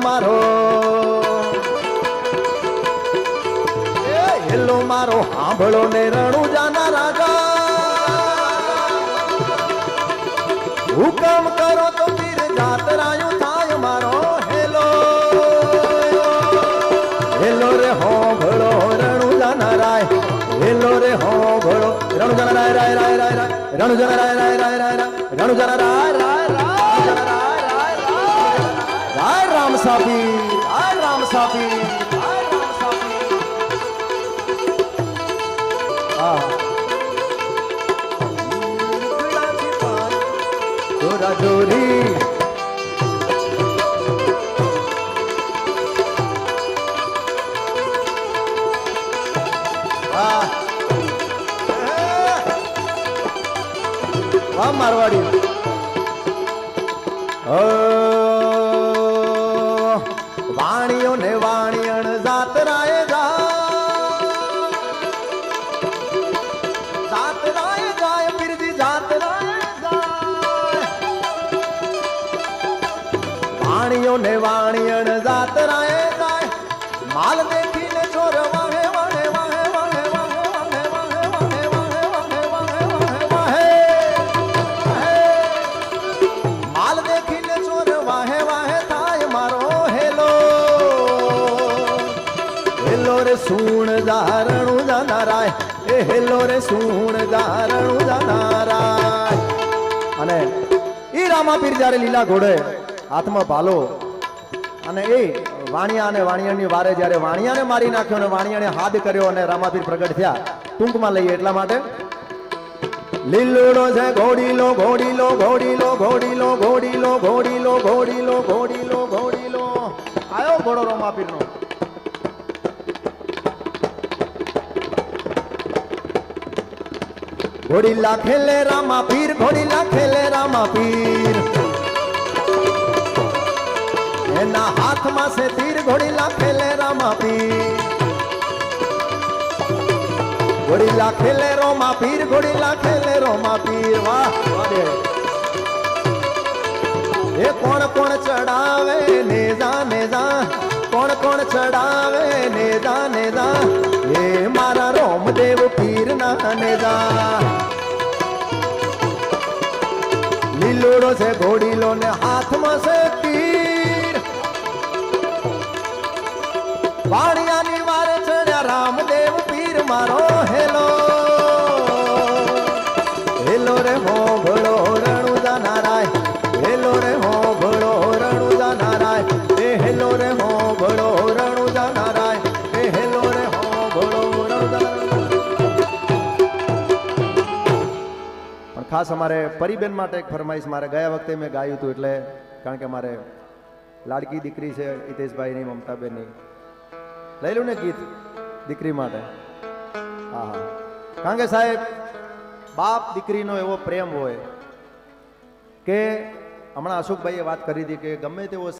મારો હેલો મારો સાંભળો ને રણુજાના રાજા હુકમ કરો તો વીર જાતરાયું થાય મારો હેલો હેલો રે સાંભળો રણુજાના રાય હેલો રે સાંભળો રણુજાના રાય રાય રાય રાય રાય રણુજાના રાય રાય રાય રાય રણુજાના રાય રાય રાય રાય રામ સાપી રાય રામ સાપી જોરી વાહ મારવાડી વાણીઓ ને વાણિયણ જાતરાએ જાતરાએ જાય પીરજી જાતરાએ વાણીઓ ને વાણિયણ જાતરાએ જાય માલ દેખીને ચોર વાહે વાહે વાહે વાહે વાહે વાહે વાહે વાહે વાહે વાહે વાહે માલ દેખીને ચોર વાહે વાહે થાય મારો હેલો હેલો રે સૂણ જારણું જાનારાય એ હેલો રે સૂણ જારણું જાનારાય અને ઈ રામાપીર જ્યારે લીલા ઘોડે હાથમાં ભાલો અને એ વાણિયા અને વાણિયાની વારે જ્યારે વાણિયાને મારી નાખ્યો અને વાણિયાને હાથ કર્યો અને રામાપીર પ્રગટ થયા ટૂંકમાં લઈએ એટલા માટે લીલુડો છે ઘોડીલો ઘોડીલો ઘોડીલો ઘોડીલો ઘોડીલો ઘોડીલો ઘોડીલો ઘોડીલો ઘોડીલો આયો ઘોડો રામાપીરનો ઘોડીલા ખેલે રામાપીર ઘોડીલા ખેલે રામાપીર એના હાથમાં સે તીર ઘોડીલા ખેલે રામાપીર ઘોડીલા ખેલે રોમાપીર ઘોડીલા ખેલે રોમાપીર વાહ એ કોણ કોણ ચડાવે નેજા નેજા કોણ કોણ ચડાવે નેજા નેજા એ મારા રોમદેવ પીર ના નેજા લીલોડો છે ઘોડીલો ને હાથમાં છે તીર વાણિયાની વારે ચડ્યા રામદેવ પીર મારો હેલો હેલો રે હો ભળો રણુજા નારાય હેલો રે હો ભળો રણુજા નારાય એ હેલો રે હો ભળો રણુજા નારાય એ હેલો રે હો ભળો રણુજા પણ ખાસ અમારે પરિબેન માટે એક ફરમાઈશ મારે ગયા વખતે મેં ગાયું હતું એટલે કારણ કે મારે લાડકી દીકરી છે હિતેશભાઈની મમતાબેનની લઈ લો ને ગીત દીકરી માટે હા હા કારણ કે સાહેબ બાપ દીકરીનો એવો પ્રેમ હોય કે હમણાં અશોકભાઈએ વાત કરી હતી કે ગમે તેવો